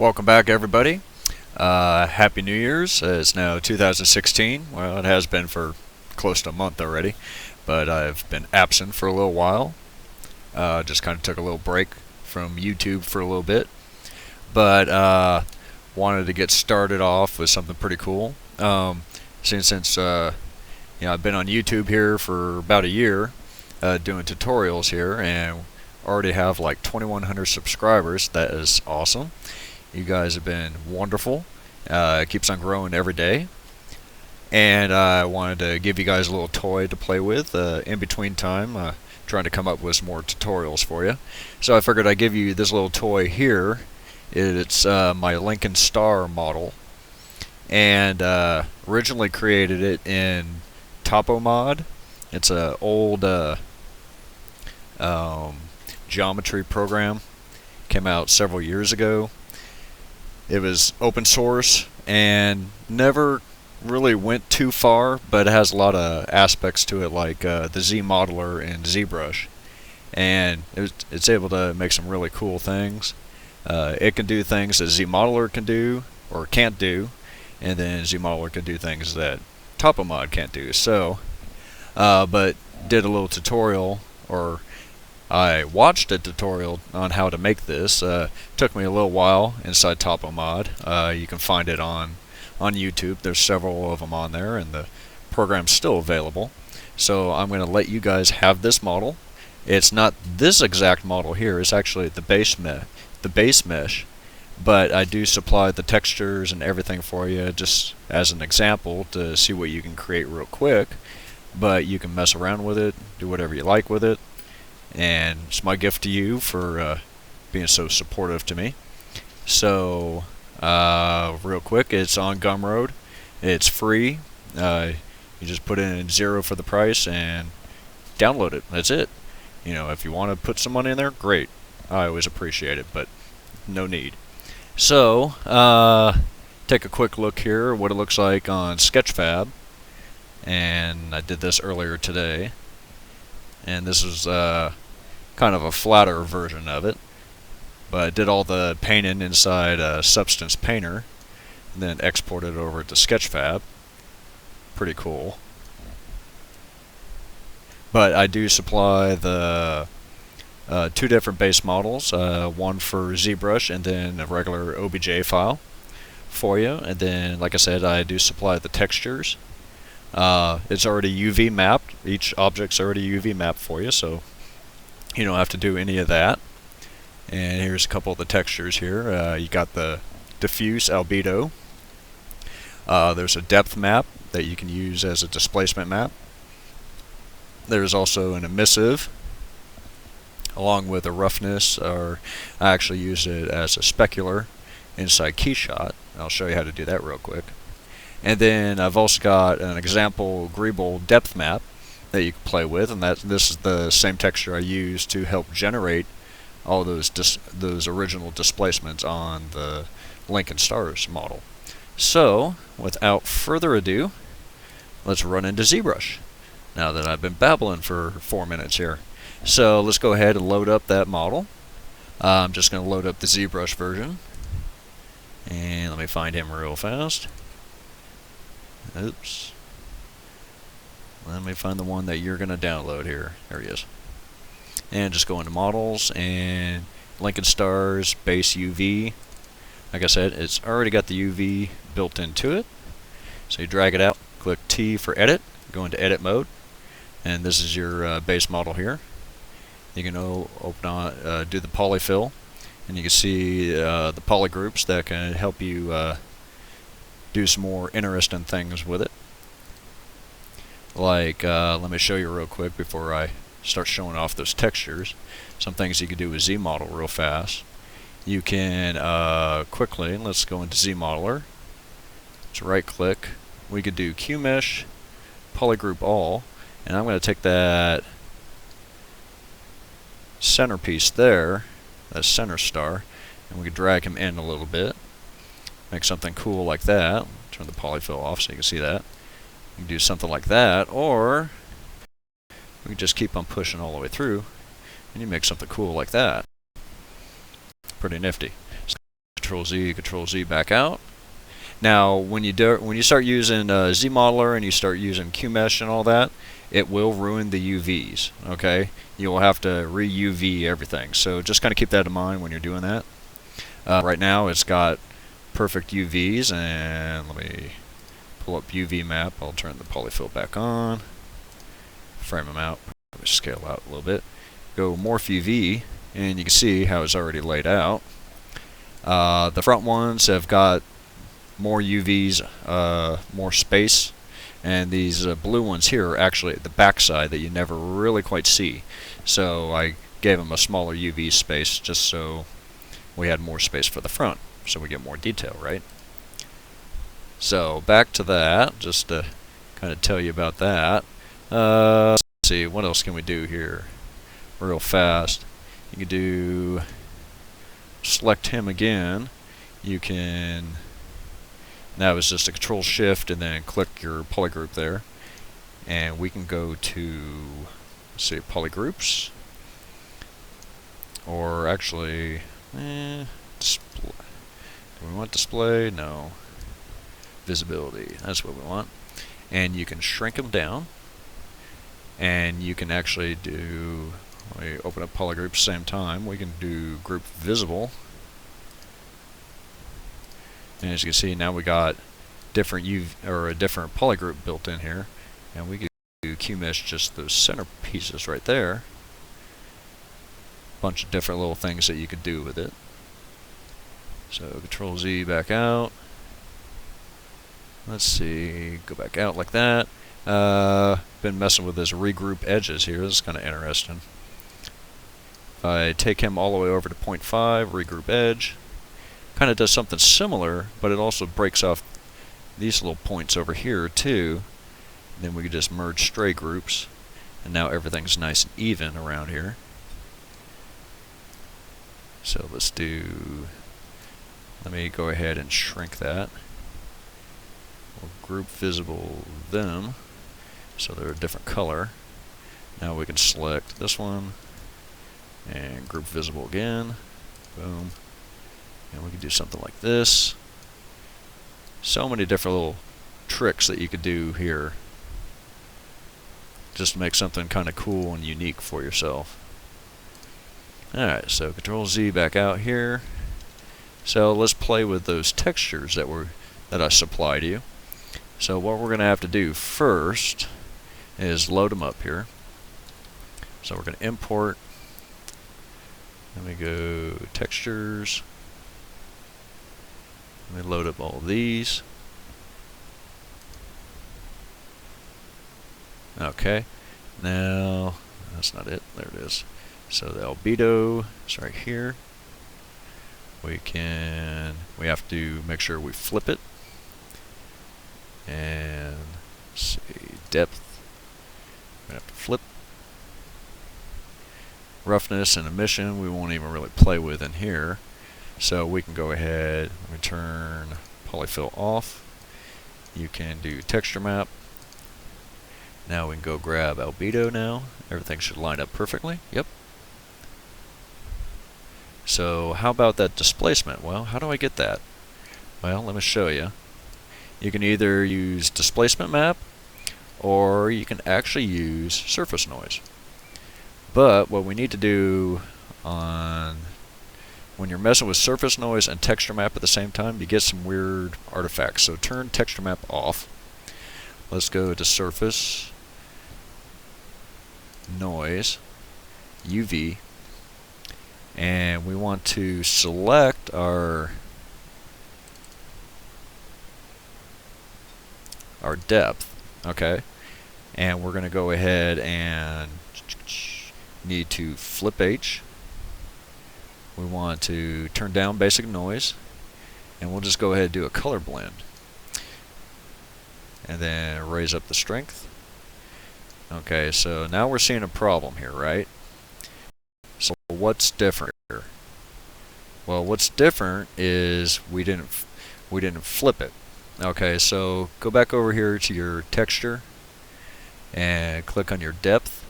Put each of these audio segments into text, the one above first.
Welcome back, everybody. Happy New Year's. It's now 2016. Well, it has been for close to a month already, but I've been absent for a little while. Just kind of took a little break from YouTube for a little bit, but wanted to get started off with something pretty cool. Since I've been on YouTube here for about a year, doing tutorials here, and already have like 2,100 subscribers. That is awesome. You guys have been wonderful. It keeps on growing every day. And I wanted to give you guys a little toy to play with in between time, trying to come up with some more tutorials for you. So I figured I'd give you this little toy here. It's my Lincoln Star model. And originally created it in TopoMod. It's an old geometry program. Came out several years ago. It was open source and never really went too far, but it has a lot of aspects to it, like the Z modeler and ZBrush, and it's able to make some really cool things. It can do things that Z modeler can do or can't do, and then Z modeler can do things that TopoMod can't do. So, but did a little tutorial, or I watched a tutorial on how to make this. Took me a little while inside TopoMod. You can find it on YouTube. There's several of them on there, and the program's still available. So I'm going to let you guys have this model. It's not this exact model here. It's actually the base mesh, but I do supply the textures and everything for you, just as an example to see what you can create real quick. But you can mess around with it, do whatever you like with it. And it's my gift to you for being so supportive to me. So, real quick, it's on Gumroad. It's free. You just put in 0 for the price and download it. That's it. You know, if you want to put some money in there, great. I always appreciate it, but no need. So, take a quick look here at what it looks like on Sketchfab. And I did this earlier today. And this is kind of a flatter version of it, but I did all the painting inside Substance Painter and then exported it over to Sketchfab. Pretty cool. But I do supply the 2 different base models, one for ZBrush and then a regular OBJ file for you. And then, like I said, I do supply the textures. It's already UV mapped. Each object's already UV mapped for you, so you don't have to do any of that. And here's a couple of the textures here. You got the diffuse albedo. There's a depth map that you can use as a displacement map. There's also an emissive, along with a roughness, or I actually use it as a specular inside Keyshot. I'll show you how to do that real quick. And then I've also got an example Griebel depth map that you can play with, and this is the same texture I use to help generate all those original displacements on the Lincoln Stars model. So, without further ado, let's run into ZBrush. Now that I've been babbling for 4 minutes here. So let's go ahead and load up that model. I'm just going to load up the ZBrush version. And let me find him real fast. Oops. Let me find the one that you're going to download here. There he is. And just go into Models and Lincoln Stars Base UV. Like I said, it's already got the UV built into it. So you drag it out, click T for Edit, go into Edit mode, and this is your base model here. You can open on, do the polyfill, and you can see the polygroups that can help you do some more interesting things with it. Like, let me show you real quick before I start showing off those textures. Some things you can do with Z-Model real fast. You can quickly, let's go into Z-Modeler. Let's right click. We could do Q-Mesh, Polygroup All, and I'm going to take that centerpiece there, that center star, and we could drag him in a little bit. Make something cool like that. Turn the polyfill off so you can see that. You can do something like that, or we can just keep on pushing all the way through, and you make something cool like that. Pretty nifty. So Control Z back out. Now, when you start using ZModeler and you start using QMesh and all that, it will ruin the UVs. Okay, you will have to re-UV everything. So just kind of keep that in mind when you're doing that. Right now, it's got perfect UVs, and let me pull up UV map. I'll turn the polyfill back on, frame them out, let me scale out a little bit. Go morph UV, and you can see how it's already laid out. The front ones have got more UVs, more space, and these blue ones here are actually at the back side that you never really quite see. So I gave them a smaller UV space just so we had more space for the front, so we get more detail, right? So back to that, just to kind of tell you about that. Let's see, what else can we do here real fast? You can do, select him again. You can, that was just a Control Shift and then click your polygroup there. And we can go to, let's see, polygroups. Or actually, display. Do we want display? No. Visibility, that's what we want. And you can shrink them down. And you can actually do, we open up polygroups same time, we can do group visible. And as you can see, now we got different a different polygroup built in here, and we can do QMesh just those center pieces right there. Bunch of different little things that you could do with it. So Control Z back out. Let's see, go back out like that. Been messing with this regroup edges here. This is kind of interesting. If I take him all the way over to 0.5, regroup edge. Kind of does something similar, but it also breaks off these little points over here too. And then we can just merge stray groups, and now everything's nice and even around here. So let's do, let me go ahead and shrink that. We'll group visible them, so they're a different color. Now we can select this one, and group visible again, boom. And we can do something like this. So many different little tricks that you could do here just to make something kind of cool and unique for yourself. Alright, so Control Z back out here. So let's play with those textures that I supplied you. So what we're going to have to do first is load them up here. So we're going to import. Let me go textures. Let me load up all these. Okay, now that's not it. There it is. So the albedo is right here. We have to make sure we flip it. And let's see, depth. We have to flip. Roughness and emission we won't even really play with in here. So we can go ahead, let me turn polyfill off. You can do texture map. Now we can go grab albedo now. Everything should line up perfectly. Yep. So how about that displacement? Well, how do I get that? Well, let me show you. You can either use displacement map, or you can actually use surface noise. But what we need to do when you're messing with surface noise and texture map at the same time, you get some weird artifacts. So turn texture map off. Let's go to surface, noise, UV, and we want to select our depth, okay? And we're going to go ahead and need to flip H. We want to turn down basic noise, and we'll just go ahead and do a color blend. And then raise up the strength. Okay, so now we're seeing a problem here, right? So what's different here? Well, what's different is we didn't flip it. Okay, so go back over here to your texture and click on your depth,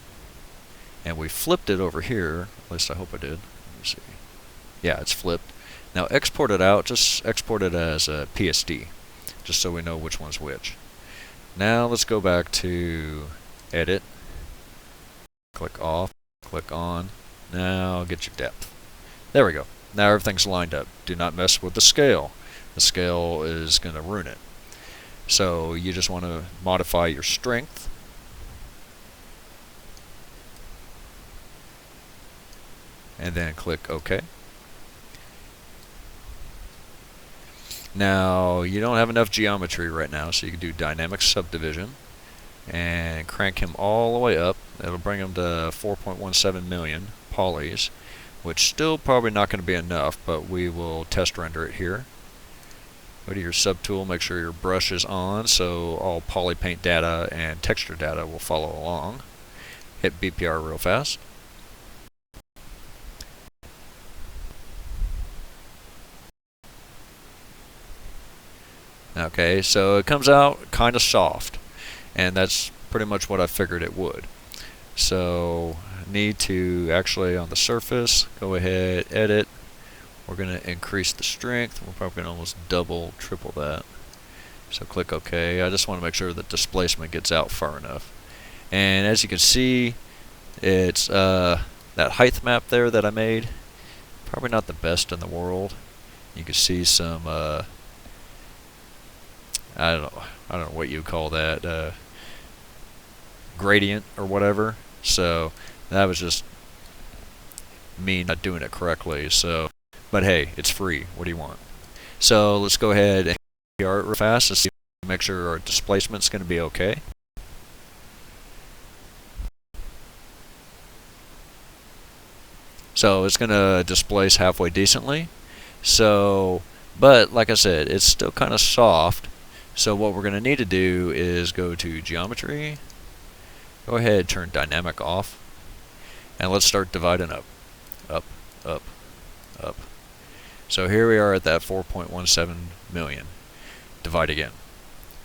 and we flipped it over here. At least I hope I did. Let me see. Yeah, it's flipped. Now export it out, just export it as a PSD, just so we know which one's which. Now let's go back to edit, click off, click on. Now get your depth. There we go. Now everything's lined up. Do not mess with the scale. The scale is going to ruin it. So you just want to modify your strength. And then click OK. Now you don't have enough geometry right now, so you can do dynamic subdivision and crank him all the way up. It'll bring him to 4.17 million polys, which still probably not going to be enough, but we will test render it here. Go to your subtool, make sure your brush is on so all poly paint data and texture data will follow along. Hit BPR real fast. Okay, so it comes out kind of soft, and that's pretty much what I figured it would. So need to actually on the surface go ahead, edit. We're going to increase the strength. We're probably going to almost double, triple that. So click OK. I just want to make sure that displacement gets out far enough. And as you can see, it's that height map there that I made. Probably not the best in the world. You can see some I don't know what you call that, gradient or whatever. So that was just me not doing it correctly. So, but hey, it's free. What do you want? So let's go ahead and PR it real fast and see, make sure our displacement's going to be okay. So it's going to displace halfway decently. So, but like I said, it's still kind of soft. So what we're going to need to do is go to geometry, go ahead, turn dynamic off, and let's start dividing up, up, up, up. So here we are at that 4.17 million. Divide again.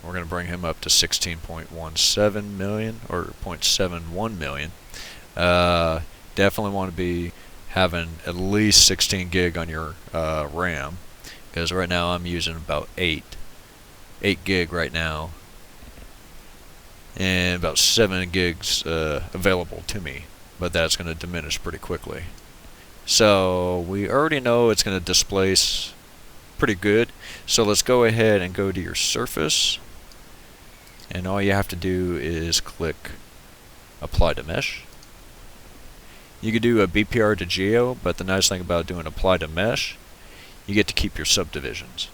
We're going to bring him up to 16.17 million, or 0.71 million. Definitely want to be having at least 16 gig on your RAM, because right now I'm using about 8 gig right now, and about 7 gigs available to me, but that's going to diminish pretty quickly. So we already know it's going to displace pretty good. So let's go ahead and go to your surface, and all you have to do is click apply to mesh. You could do a BPR to geo, but the nice thing about doing apply to mesh, you get to keep your subdivisions.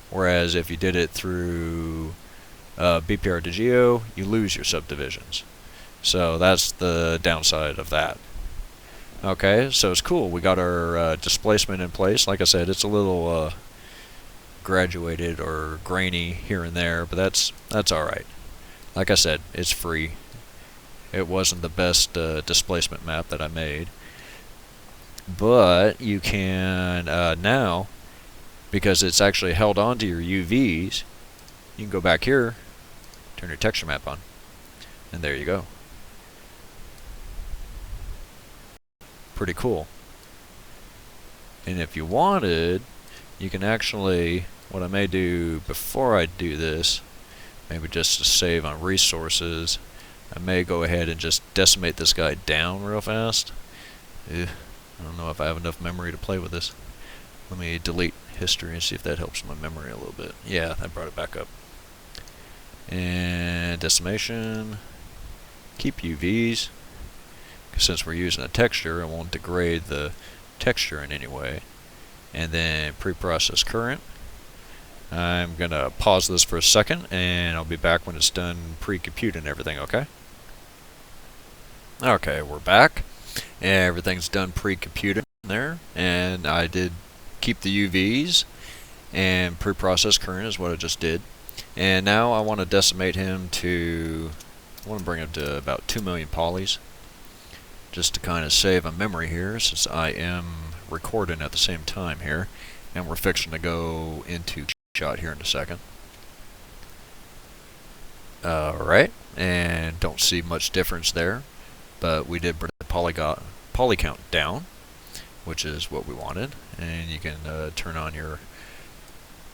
Whereas if you did it through BPR to geo, you lose your subdivisions. So that's the downside of that. Okay, so it's cool. We got our displacement in place. Like I said, it's a little graduated or grainy here and there, but that's all right. Like I said, it's free. It wasn't the best displacement map that I made, but you can now, because it's actually held onto your UVs, you can go back here, turn your texture map on, and there you go. Pretty cool. And if you wanted, you can actually, what I may do before I do this, maybe just to save on resources, I may go ahead and just decimate this guy down real fast. I don't know if I have enough memory to play with this. Let me delete history and see if that helps my memory a little bit. Yeah, that brought it back up. And decimation, keep UVs. Since we're using a texture, I won't degrade the texture in any way. And then preprocess current. I'm going to pause this for a second, and I'll be back when it's done pre-computing everything, okay? Okay, we're back. Everything's done pre-computing there, and I did keep the UVs, and preprocess current is what I just did. And now I want to decimate him to, I want to bring him to about 2 million polys, just to kind of save on memory here, since I am recording at the same time here, and we're fixing to go into shot here in a second. Alright, and don't see much difference there, but we did bring the poly count down. which is what we wanted. And you can turn on your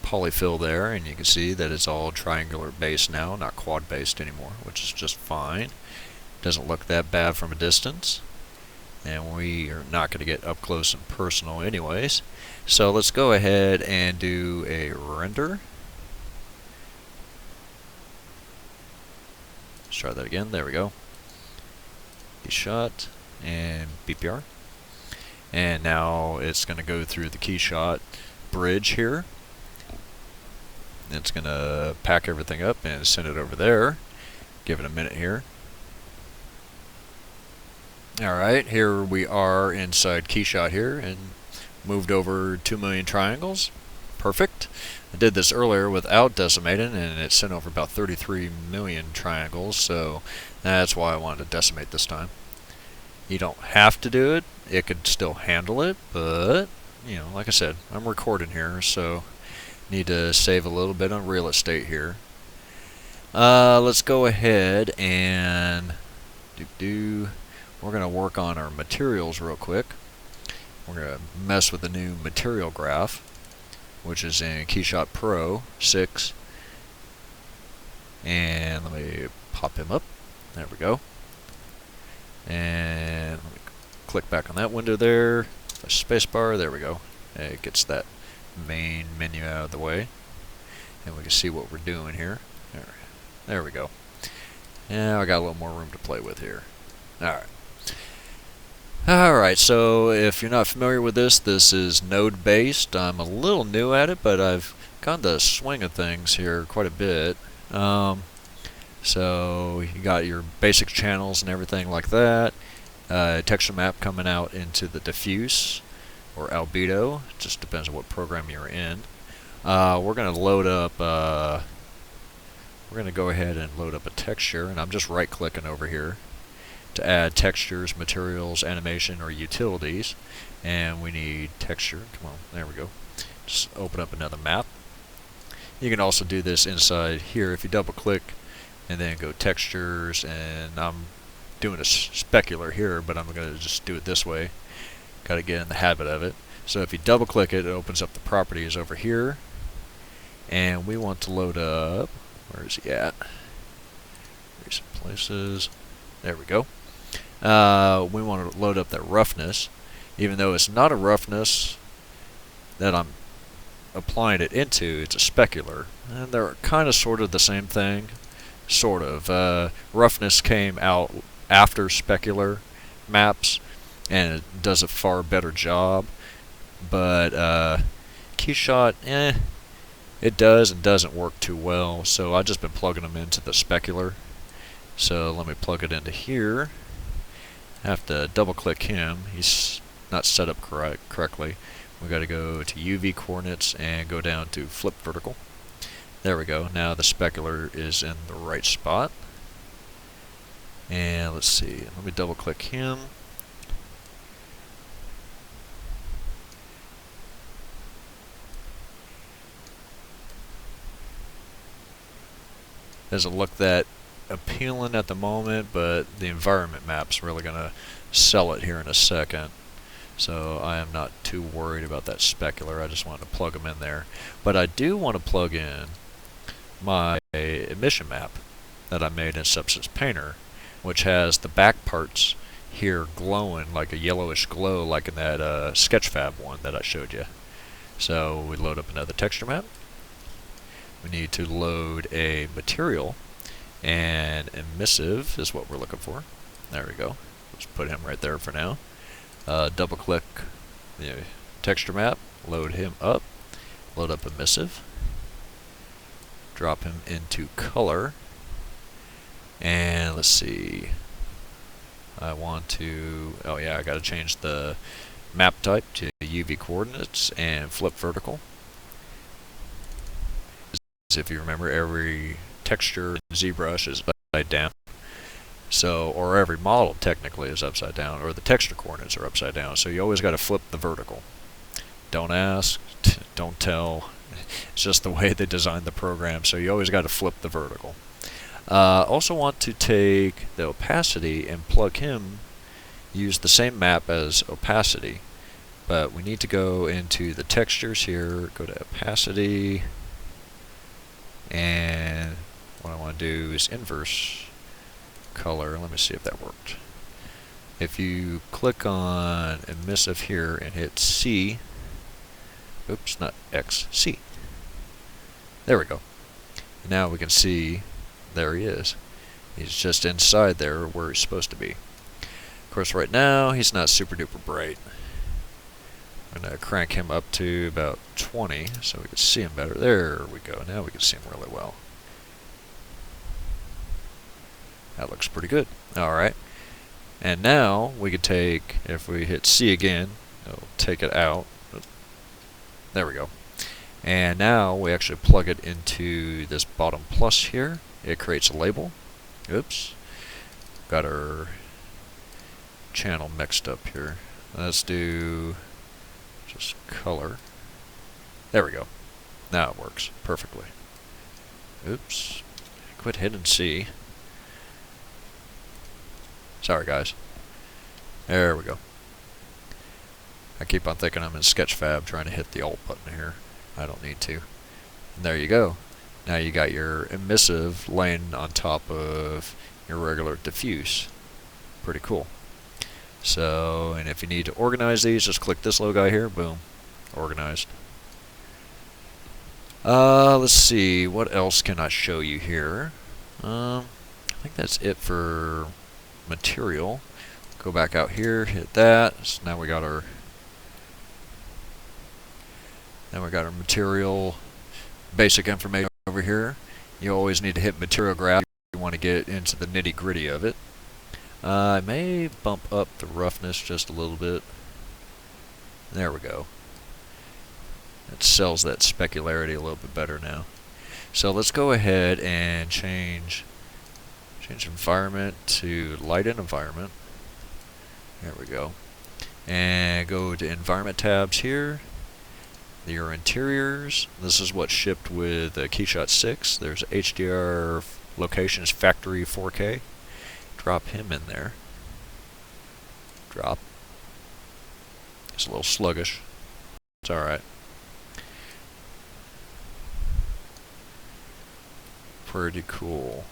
polyfill there, and you can see that it's all triangular based now, not quad based anymore, which is just fine. Doesn't look that bad from a distance, and we are not going to get up close and personal anyways. So let's go ahead and do a render. Let's try that again. There we go. Keyshot and BPR. And now it's going to go through the keyshot bridge here. It's going to pack everything up and send it over there. Give it a minute here. Alright, here we are inside keyshot here, and moved over 2 million triangles. Perfect. I did this earlier without decimating, and it sent over about 33 million triangles, so that's why I wanted to decimate this time. You don't have to do it. It could still handle it, but, you know, like I said, I'm recording here, so need to save a little bit on real estate here. Let's go ahead and we're going to work on our materials real quick. We're going to mess with the new material graph, which is in Keyshot Pro 6. And let me pop him up. There we go. And let me click back on that window there. Spacebar, there we go. It gets that main menu out of the way. And we can see what we're doing here. There we go. Now I got a little more room to play with here. Alright, so if you're not familiar with this, this is node based. I'm a little new at it, but I've gotten the swing of things here quite a bit. So you got your basic channels and everything like that. Texture map coming out into the diffuse or albedo. It just depends on what program you're in. We're going to load up. We're going to go ahead and load up a texture, and I'm just right-clicking over here to add textures, materials, animation, or utilities. And we need texture. Come on, there we go. Just open up another map. You can also do this inside here if you double-click and then go textures, and I'm doing a specular here, but I'm going to just do it this way. Got to get in the habit of it. So if you double-click it, it opens up the properties over here, and we want to load up. Where is he at? Recent places. There we go. We want to load up that roughness, even though it's not a roughness that I'm applying it into. It's a specular, and they're kind of sort of the same thing. Sort of. Roughness came out after specular maps, and it does a far better job. But Keyshot, it does and doesn't work too well. So I've just been plugging them into the specular. So let me plug it into here. I have to double-click him. He's not set up correctly. We got to go to UV coordinates and go down to flip vertical. There we go. Now the specular is in the right spot. And let's see. Let me double-click him. Doesn't look that appealing at the moment, but the environment map's really going to sell it here in a second. So I am not too worried about that specular. I just want to plug them in there. But I do want to plug in my emission map that I made in Substance Painter, which has the back parts here glowing like a yellowish glow, like in that Sketchfab one that I showed you. So we load up another texture map. We need to load a material, and emissive is what we're looking for. There we go. Let's put him right there for now. Double click the texture map, load him up, load up emissive, drop him into color, and let's see. I want to, oh yeah, I got to change the map type to UV coordinates and flip vertical. If you remember, every texture in ZBrush is upside down. So, or every model technically is upside down, or the texture coordinates are upside down. So you always got to flip the vertical. Don't ask, don't tell. It's just the way they designed the program. So you always got to flip the vertical. Also want to take the opacity and plug him. Use the same map as opacity. but we need to go into the textures here, go to opacity, and what I want to do is inverse color. Let me see if that worked. If you click on emissive here and hit C, oops, not X, C. There we go. And now we can see, there he is. He's just inside there where he's supposed to be. Of course, right now, he's not super duper bright. I'm going to crank him up to about 20 so we can see him better. There we go. Now we can see him really well. That looks pretty good. Alright. And now we could take, if we hit C again, it'll take it out. There we go. And now we actually plug it into this bottom plus here. It creates a label. Oops. Got our channel mixed up here. Let's do just color. There we go. Now it works perfectly. Oops. Quit hitting C. Sorry guys. There we go. I keep on thinking I'm in Sketchfab trying to hit the Alt button here. I don't need to. And there you go. Now you got your emissive laying on top of your regular diffuse. Pretty cool. So, and if you need to organize these, just click this little guy here. Boom. Organized. Let's see. What else can I show you here? I think that's it for material. Go back out here, hit that. So now we got our material basic information over here. You always need to hit material graph if you want to get into the nitty gritty of it. I may bump up the roughness just a little bit. There we go. It sells that specularity a little bit better now. So let's go ahead and change environment to lighten environment. There we go. And go to environment tabs here. Your interiors. This is what shipped with Keyshot 6. There's HDR locations factory 4K. Drop him in there. Drop. It's a little sluggish. It's alright. Pretty cool.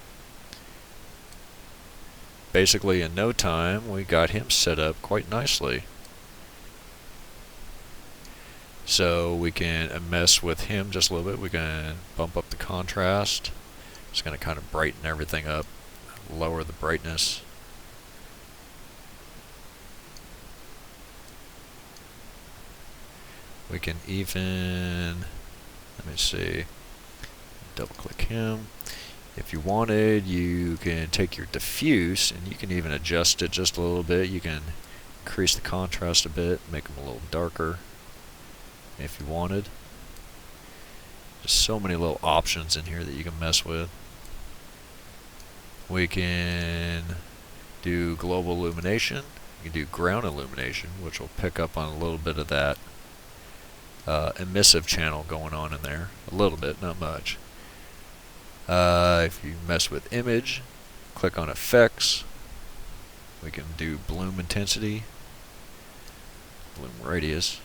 Basically in no time we got him set up quite nicely. So we can mess with him just a little bit. We can bump up the contrast. It's going to kind of brighten everything up. Lower the brightness. We can even, let me see, double click him. If you wanted, you can take your diffuse and you can even adjust it just a little bit. You can increase the contrast a bit, make them a little darker if you wanted. There's so many little options in here that you can mess with. We can do global illumination. You can do ground illumination, which will pick up on a little bit of that emissive channel going on in there. A little bit, not much. If you mess with image, click on effects. We can do bloom intensity, bloom radius,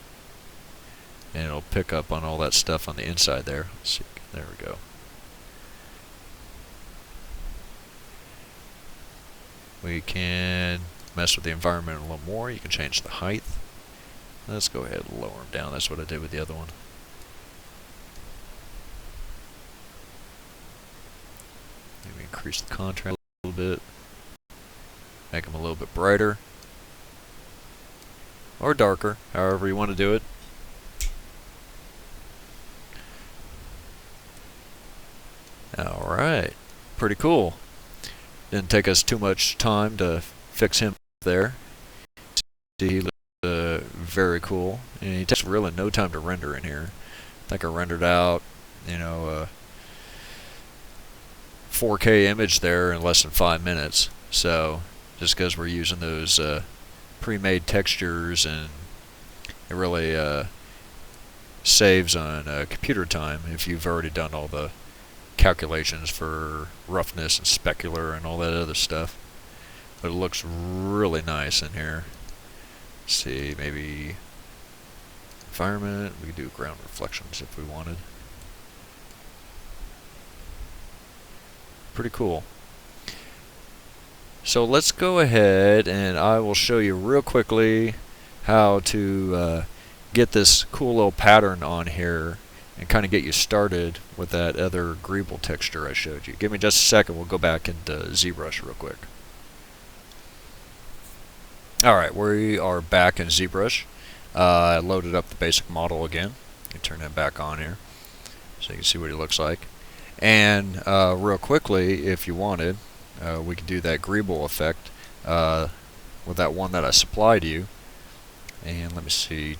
and it'll pick up on all that stuff on the inside there. Let's see, there we go. We can mess with the environment a little more. You can change the height. Let's go ahead and lower them down. That's what I did with the other one. Maybe increase the contrast a little bit. Make them a little bit brighter. Or darker, however you want to do it. Alright, pretty cool. Didn't take us too much time to fix him there. See, he looks very cool. And he takes really no time to render in here. I think I rendered out, you know, a 4K image there in less than 5 minutes. So, just because we're using those pre-made textures, and it really saves on computer time if you've already done all the calculations for roughness and specular and all that other stuff. But it looks really nice in here. Let's see, maybe environment. We could do ground reflections if we wanted. Pretty cool. So let's go ahead and I will show you real quickly how to get this cool little pattern on here and kind of get you started with that other Griebel texture I showed you. Give me just a second, we'll go back into ZBrush real quick. Alright, we are back in ZBrush. I loaded up the basic model again. You turn that back on here so you can see what he looks like. And real quickly, if you wanted, we could do that Griebel effect with that one that I supplied you. And let me see.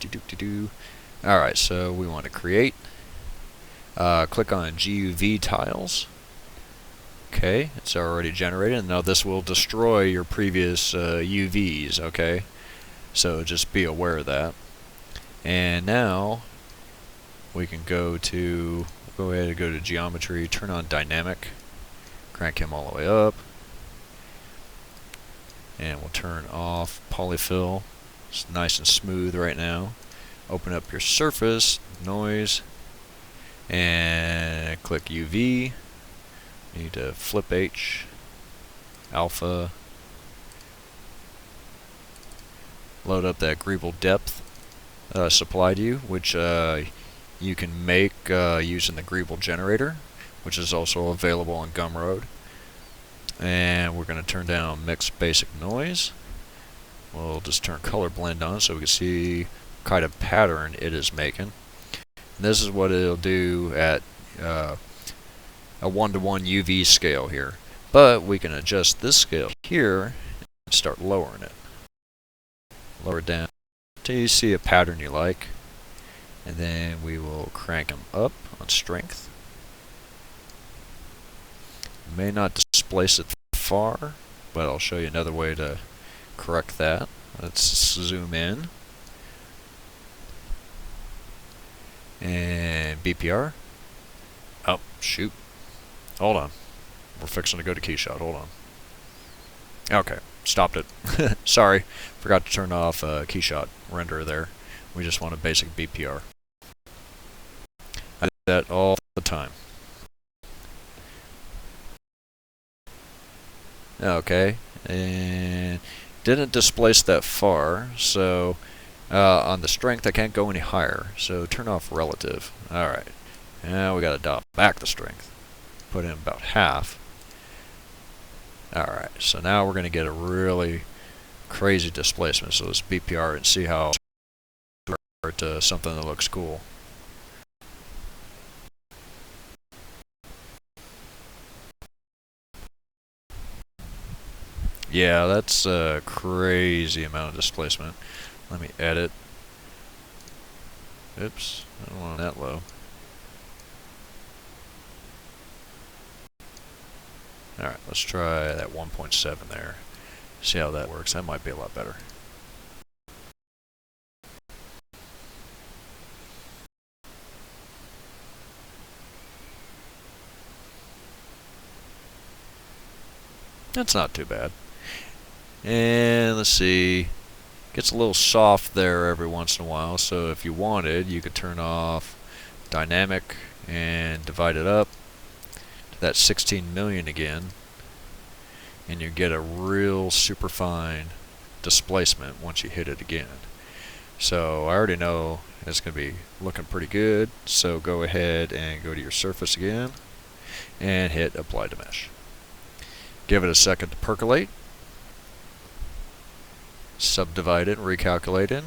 Alright, so we want to create. Click on GUV tiles. Okay, it's already generated. Now this will destroy your previous UVs, okay? So just be aware of that. And now we can go ahead and go to geometry, turn on dynamic, crank him all the way up. And we'll turn off polyfill. It's nice and smooth right now. Open up your surface, noise, and click UV. You need to flip H, alpha, load up that Griebel depth supplied you, which you can make using the Griebel generator, which is also available on Gumroad. And we're going to turn down mix basic noise. We'll just turn color blend on so we can see what kind of pattern it is making. And this is what it'll do at a 1:1 UV scale here. But we can adjust this scale here and start lowering it. Lower it down until you see a pattern you like. And then we will crank them up on strength. May not displace it far, but I'll show you another way to correct that. Let's zoom in. And BPR. Oh, shoot. Hold on. We're fixing to go to keyshot. Hold on. Okay, stopped it. Sorry, forgot to turn off keyshot render there. We just want a basic BPR. I do that all the time. Okay, and didn't displace that far, so on the strength I can't go any higher, so turn off relative. Alright, now we got to dial back the strength. Put in about half. Alright, so now we're going to get a really crazy displacement, so let's BPR and see how to something that looks cool. Yeah, that's a crazy amount of displacement. Let me edit. Oops, I don't want that low. Alright, let's try that 1.7 there. See how that works. That might be a lot better. That's not too bad. And let's see, gets a little soft there every once in a while, so if you wanted, you could turn off dynamic and divide it up to that 16 million again, and you get a real super fine displacement once you hit it again. So I already know it's going to be looking pretty good, so go ahead and go to your surface again and hit apply to mesh. Give it a second to percolate. Subdivide it, recalculate it.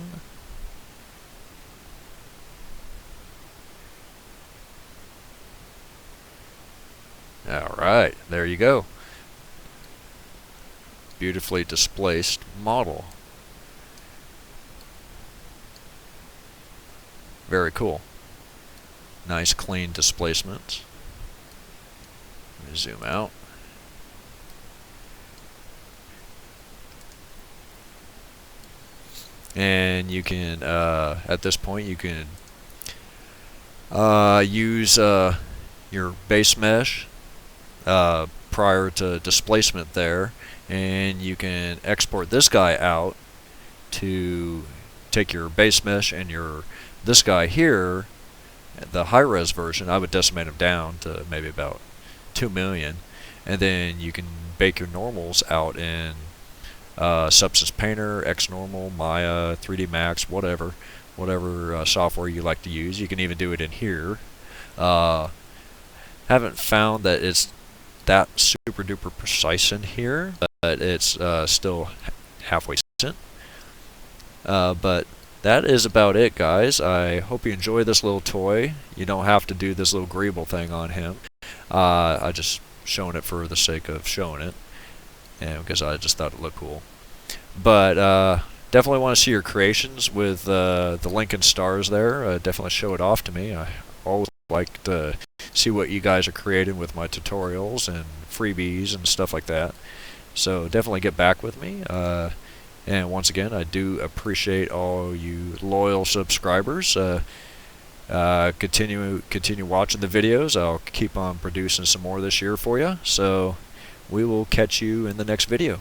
Alright, there you go. Beautifully displaced model. Very cool. Nice clean displacements. Let me zoom out. And you can, at this point, you can use your base mesh prior to displacement there, and you can export this guy out to take your base mesh and this guy here, the high-res version, I would decimate them down to maybe about 2 million, and then you can bake your normals out in Substance Painter, XNormal, Maya, 3D Max, whatever software you like to use. You can even do it in here. Haven't found that it's that super duper precise in here, but it's still halfway decent. But that is about it, guys. I hope you enjoy this little toy. You don't have to do this little Griebel thing on him. I just showing it for the sake of showing it, and because I just thought it looked cool. But definitely want to see your creations with the Lincoln stars there. Definitely show it off to me. I always like to see what you guys are creating with my tutorials and freebies and stuff like that. So definitely get back with me. And once again, I do appreciate all you loyal subscribers. Continue watching the videos. I'll keep on producing some more this year for you. So we will catch you in the next video.